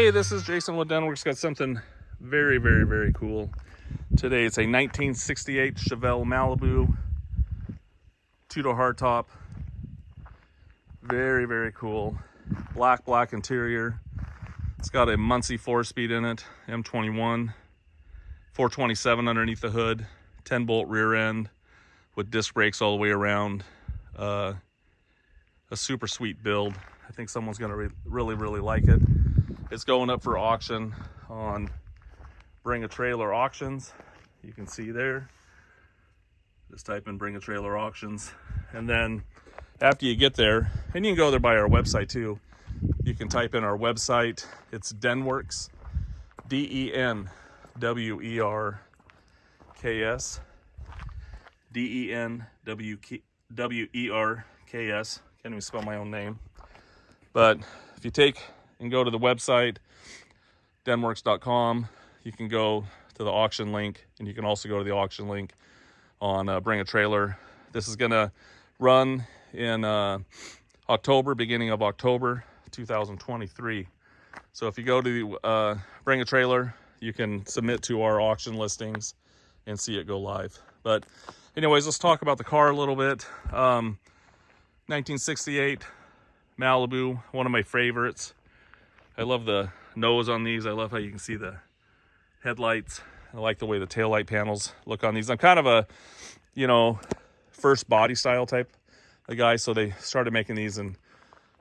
Hey, this is Jason with Denwerks. Got something very, very, very cool today. It's a 1968 Chevelle Malibu, two-door hardtop. Very, very cool. Black interior. It's got a Muncie 4-speed in it, M21, 427 underneath the hood, 10-bolt rear end with disc brakes all the way around. A super sweet build. I think someone's gonna really like it. It's going up for auction on Bring a Trailer Auctions. You can see there. Just type in Bring a Trailer Auctions. And then after you get there, and you can go there by our website too, you can type in our website. It's Denwerks, Denwerks, Denwerks. Can't even spell my own name. But if you take and go to the website, denwerks.com, you can go to the auction link, and you can also go to the auction link on Bring a Trailer. This is gonna run in October, beginning of October 2023. So if you go to Bring a Trailer, you can submit to our auction listings and see it go live. But anyways, let's talk about the car a little bit. 1968 Malibu, one of my favorites. I love the nose on these. I love how you can see the headlights. I like the way the taillight panels look on these. I'm kind of a, first body style type of guy. So they started making these in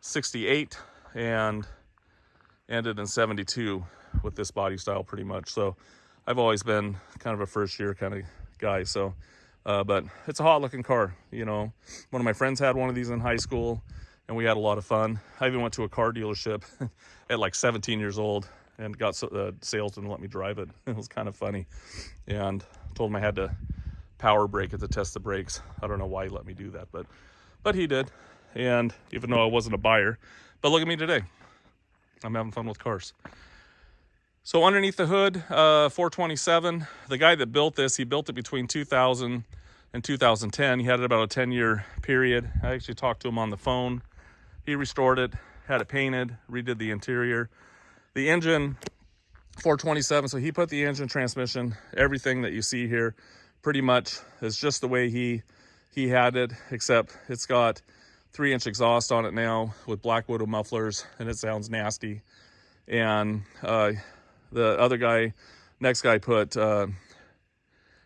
68 and ended in 72 with this body style pretty much. So I've always been kind of a first year kind of guy. So, but it's a hot looking car. One of my friends had one of these in high school, and we had a lot of fun. I even went to a car dealership at like 17 years old and got the salesman to let me drive it. It was kind of funny. And told him I had to power brake it to test the brakes. I don't know why he let me do that, but he did. And even though I wasn't a buyer, but look at me today. I'm having fun with cars. So underneath the hood, 427. The guy that built this, he built it between 2000 and 2010. He had it about a 10-year period. I actually talked to him on the phone. He restored it, had it painted, redid the interior. The engine, 427, so he put the engine, transmission, everything that you see here pretty much is just the way he had it, except it's got 3-inch exhaust on it now with Black Widow mufflers, and it sounds nasty. And the other guy, next guy, put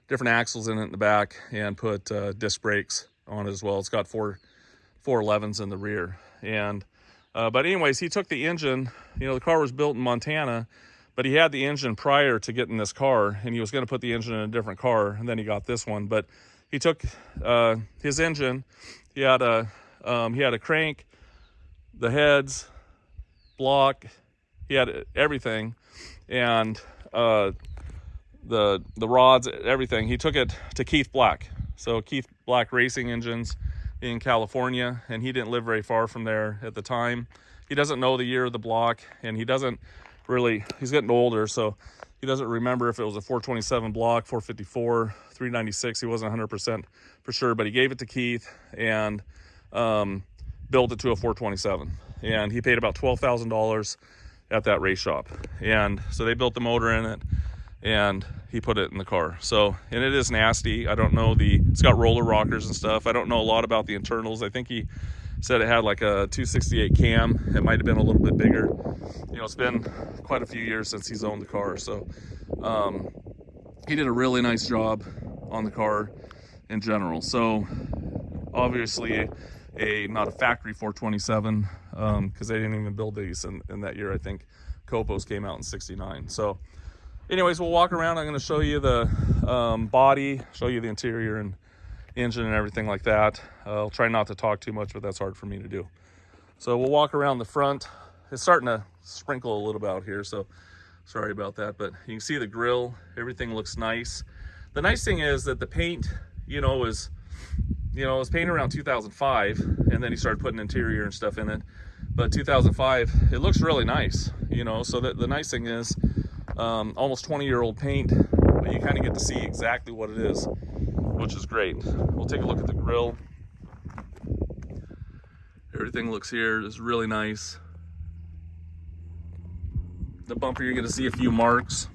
different axles in it in the back and put disc brakes on it as well. It's got 411s in the rear. And but anyways, he took the engine. The car was built in Montana, but he had the engine prior to getting this car, and he was going to put the engine in a different car, and then he got this one. But he took his engine. He had a crank, the heads, block. He had everything, and the rods, everything. He took it to Keith Black. So Keith Black Racing Engines in California, and he didn't live very far from there at the time. He doesn't know the year of the block, and he doesn't really, he's getting older, so he doesn't remember if it was a 427 block, 454, 396. He wasn't 100% for sure, but he gave it to Keith and built it to a 427. And he paid about $12,000 at that race shop. And so they built the motor in it, and he put it in the car. So, and it is nasty. I don't know it's got roller rockers and stuff. I don't know a lot about the internals. I think he said it had like a 268 cam. It might have been a little bit bigger. It's been quite a few years since he's owned the car. So he did a really nice job on the car in general. So obviously not a factory 427, because they didn't even build these in that year. I think Copos came out in 69. So anyways, we'll walk around. I'm going to show you the body, show you the interior and engine and everything like that. I'll try not to talk too much, but that's hard for me to do. So we'll walk around the front. It's starting to sprinkle a little bit out here, so sorry about that. But you can see the grill. Everything looks nice. The nice thing is that the paint, it was painted around 2005, and then he started putting interior and stuff in it. But 2005, it looks really nice, So the nice thing is, almost 20-year-old paint, but you kind of get to see exactly what it is, which is great. We'll take a look at the grill. Everything looks here is really nice. The bumper, you're going to see a few marks.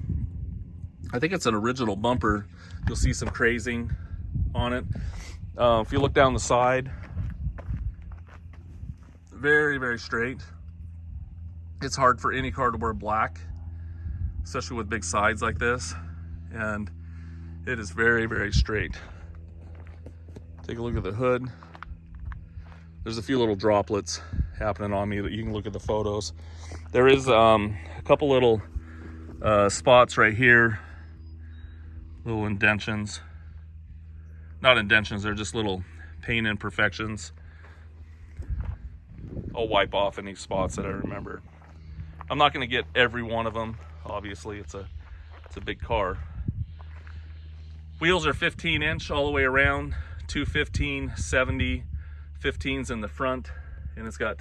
I think it's an original bumper. You'll see some crazing on it. If you look down the side, very, very straight. It's hard for any car to wear black, especially with big sides like this. And it is very, very straight. Take a look at the hood. There's a few little droplets happening on me that you can look at the photos. There is a couple little spots right here, little indentions. Not indentions, they're just little paint imperfections. I'll wipe off any spots that I remember. I'm not going to get every one of them. Obviously, it's a big car. Wheels are 15-inch all the way around, 215, 70, 15s in the front, and it's got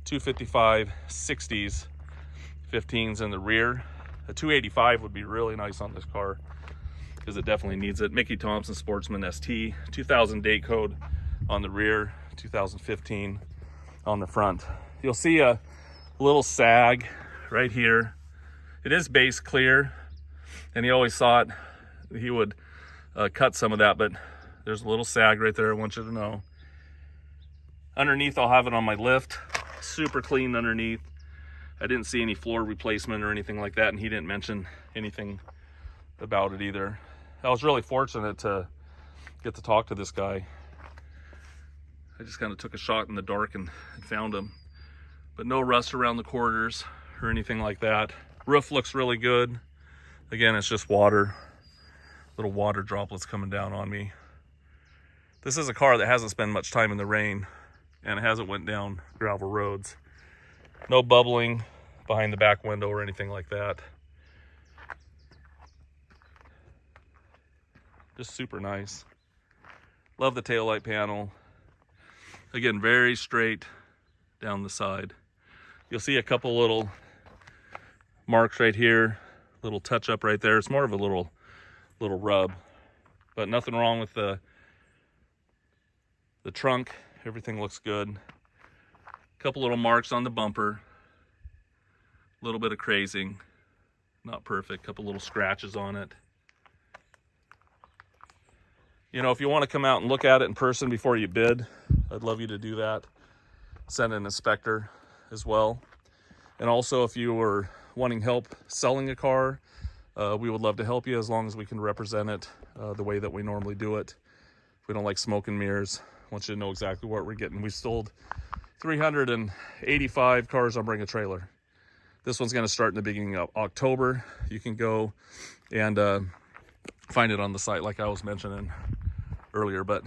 255, 60s, 15s in the rear. A 285 would be really nice on this car because it definitely needs it. Mickey Thompson Sportsman ST, 2000 date code on the rear, 2015 on the front. You'll see a little sag right here. It is base clear, and he always thought he would cut some of that, but there's a little sag right there. I want you to know. Underneath, I'll have it on my lift. Super clean underneath. I didn't see any floor replacement or anything like that, and he didn't mention anything about it either. I was really fortunate to get to talk to this guy. I just kind of took a shot in the dark and found him. But no rust around the quarters or anything like that. Roof looks really good. Again, it's just water. Little water droplets coming down on me. This is a car that hasn't spent much time in the rain, and it hasn't went down gravel roads. No bubbling behind the back window or anything like that. Just super nice. Love the taillight panel. Again, very straight down the side. You'll see a couple little marks right here, little touch up right there. It's more of a little rub, but nothing wrong with the trunk. Everything looks good. Couple little marks on the bumper, a little bit of crazing, not perfect. Couple little scratches on it. You know, if you want to come out and look at it in person before you bid, I'd love you to do that. Send an inspector as well. And also, if you were wanting help selling a car, we would love to help you as long as we can represent it the way that we normally do it. We don't like smoke and mirrors. I want you to know exactly what we're getting. We sold 385 cars on Bring a Trailer. This one's going to start in the beginning of October. You can go and find it on the site like I was mentioning earlier. But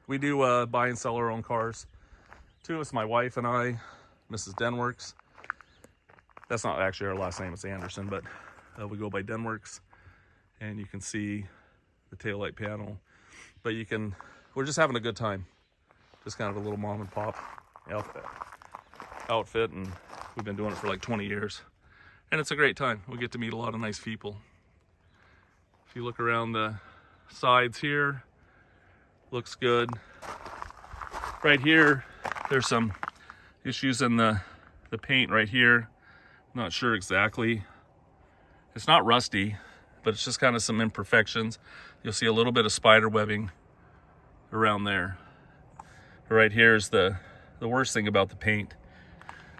we do buy and sell our own cars. Too, it's my wife and I, Mrs. Denwerks. That's not actually our last name, it's Anderson, but we go by Denwerks. And you can see the taillight panel. But we're just having a good time. Just kind of a little mom and pop outfit, and we've been doing it for like 20 years. And it's a great time. We get to meet a lot of nice people. If you look around the sides here, looks good. Right here, there's some issues in the paint right here. Not sure exactly. It's not rusty, but it's just kind of some imperfections. You'll see a little bit of spider webbing around there. Right here is the worst thing about the paint.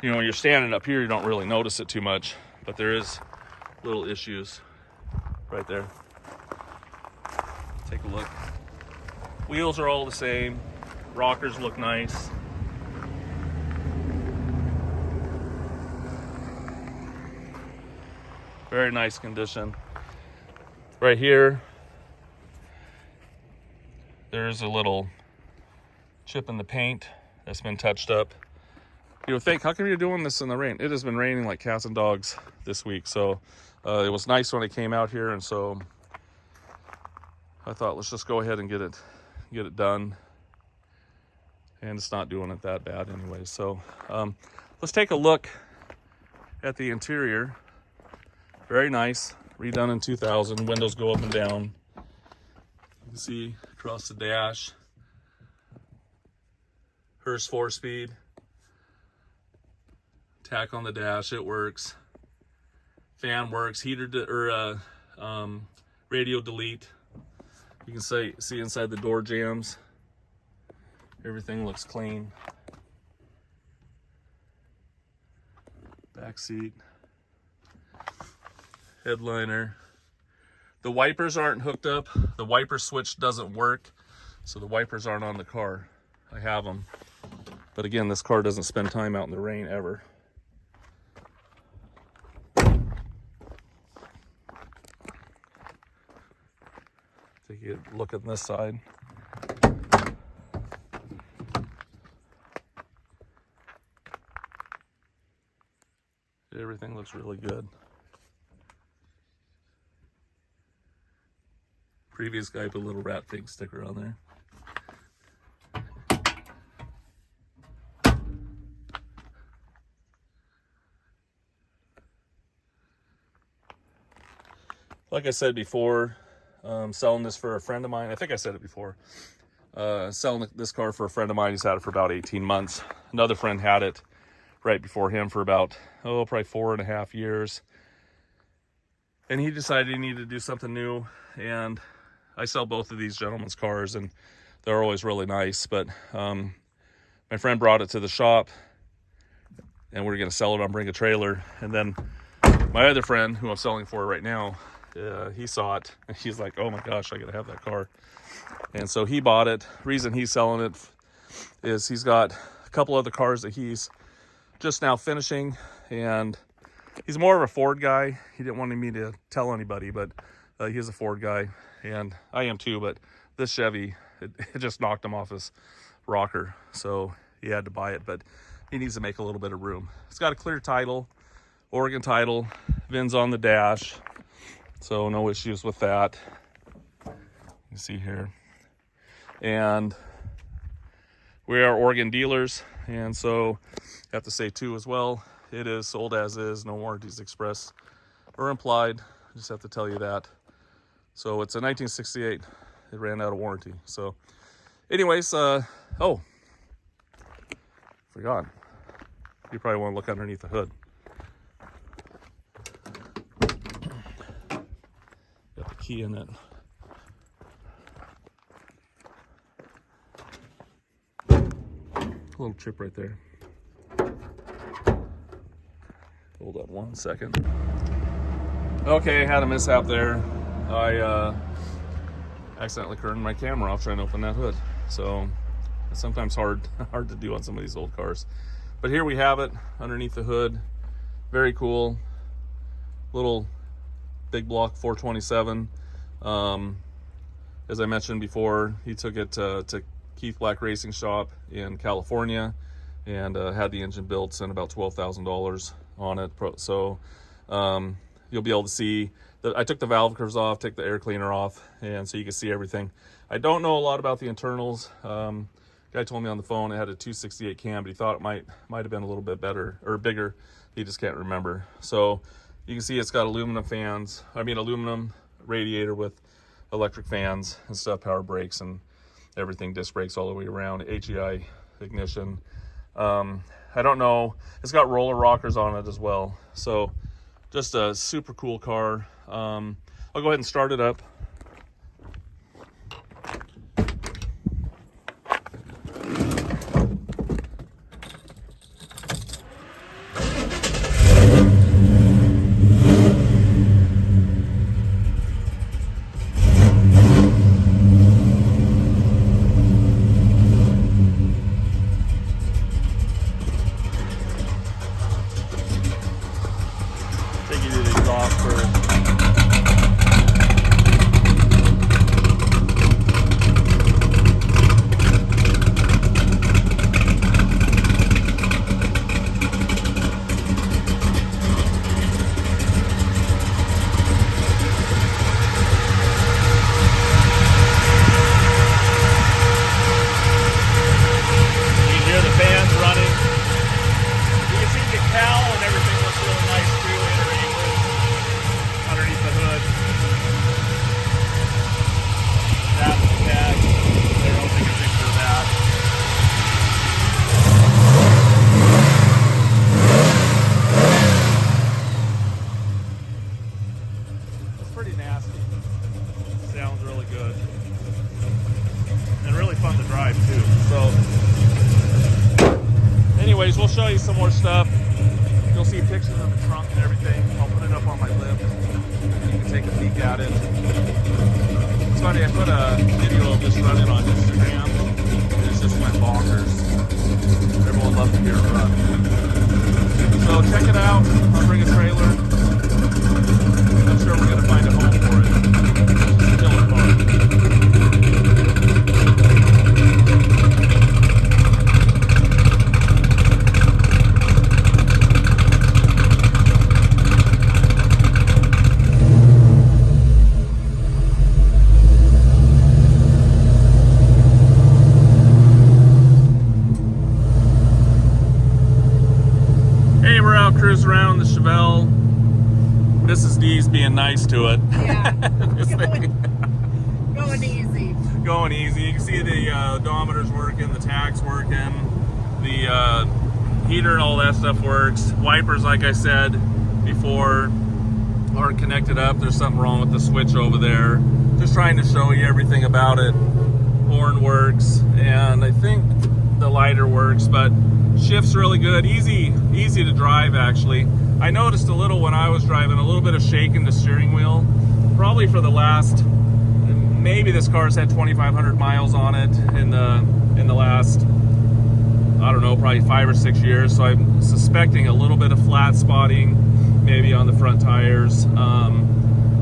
You know, when you're standing up here, you don't really notice it too much, but there is little issues right there. Take a look. Wheels are all the same. Rockers look nice. Very nice condition. Right here, there's a little chip in the paint that's been touched up. You would think, how come you're doing this in the rain? It has been raining like cats and dogs this week, so it was nice when I came out here, and so I thought, let's just go ahead and get it done. And it's not doing it that bad anyway. So let's take a look at the interior. Very nice, redone in 2000. Windows go up and down. You can see across the dash. Hearst 4-speed. Tack on the dash, it works. fan works, radio delete. You can see inside the door jambs. Everything looks clean. Back seat. Headliner. The wipers aren't hooked up. The wiper switch doesn't work, so the wipers aren't on the car. I have them. But again, this car doesn't spend time out in the rain ever. Take a look at this side. Everything looks really good. Previous guy put a little rat pig sticker on there. Like I said before, selling this for a friend of mine. I think I said it before. Selling this car for a friend of mine. He's had it for about 18 months. Another friend had it right before him for about, probably 4.5 years. And he decided he needed to do something new. And I sell both of these gentlemen's cars, and they're always really nice. But my friend brought it to the shop, and we were going to sell it on Bring a Trailer. And then my other friend, who I'm selling for right now, he saw it, and he's like, oh my gosh, I got to have that car. And so he bought it. Reason he's selling it is he's got a couple other cars that he's just now finishing, and he's more of a Ford guy. He didn't want me to tell anybody, but he's a Ford guy, and I am too. But this Chevy, it just knocked him off his rocker, so he had to buy it. But he needs to make a little bit of room. It's got a clear title, Oregon title, VINs on the dash, so no issues with that. You see here, and we are Oregon dealers, and so I have to say too as well, it is sold as is, no warranties expressed or implied. I just have to tell you that. So it's a 1968. It ran out of warranty. So anyways, oh, forgot. You probably want to look underneath the hood. Got the key in it. A little chip right there. Hold on 1 second. Okay, I had a mishap there. I accidentally turned my camera off trying to open that hood. So it's sometimes hard to do on some of these old cars. But here we have it underneath the hood. Very cool. Little big block 427. As I mentioned before, he took it to Keith Black Racing Shop in California and had the engine built, spent about $12,000 on it. So you'll be able to see that I took the valve covers off, took the air cleaner off, and so you can see everything. I don't know a lot about the internals. Guy told me on the phone it had a 268 cam, but he thought it might have been a little bit better or bigger. He just can't remember. So you can see it's got aluminum radiator with electric fans and stuff, power brakes and everything, disc brakes all the way around, HEI ignition. I don't know, it's got roller rockers on it as well. So just a super cool car. I'll go ahead and start it up. Take you to the exhaust first. anyways, we'll show you some more stuff. You'll see pictures of the trunk and everything. I'll put it up on my lip. You can take a peek at it. It's funny, I put a video of this running on Instagram. It's just went bonkers. Everyone loves to hear it run. So check it out. I'll bring a trailer. I'm sure we're going to find a home for it. It's still a car. Cruise around the Chevelle. Mrs. D's being nice to it. Yeah. This thing. Going easy. Going easy. You can see the odometer's working, the tach's working, the heater and all that stuff works. Wipers, like I said before, aren't connected up. There's something wrong with the switch over there. Just trying to show you everything about it. Horn works, and I think the lighter works, but shift's really good. Easy to drive, actually. I noticed a little when I was driving, a little bit of shake in the steering wheel. Probably for the last, maybe this car's had 2,500 miles on it in the last, I don't know, probably 5 or 6 years. So I'm suspecting a little bit of flat spotting, maybe on the front tires.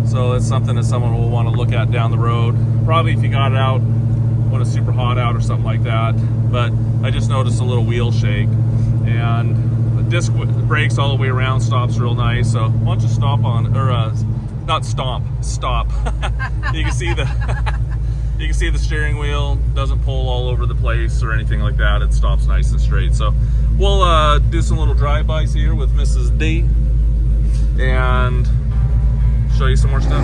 So it's something that someone will want to look at down the road. Probably if you got it out when it's super hot out or something like that. But I just noticed a little wheel shake, and the disc brakes all the way around, stops real nice. So why don't you stop on, or not stomp, stop. You can see the steering wheel doesn't pull all over the place or anything like that. It stops nice and straight. So we'll do some little drive-bys here with Mrs. D and show you some more stuff.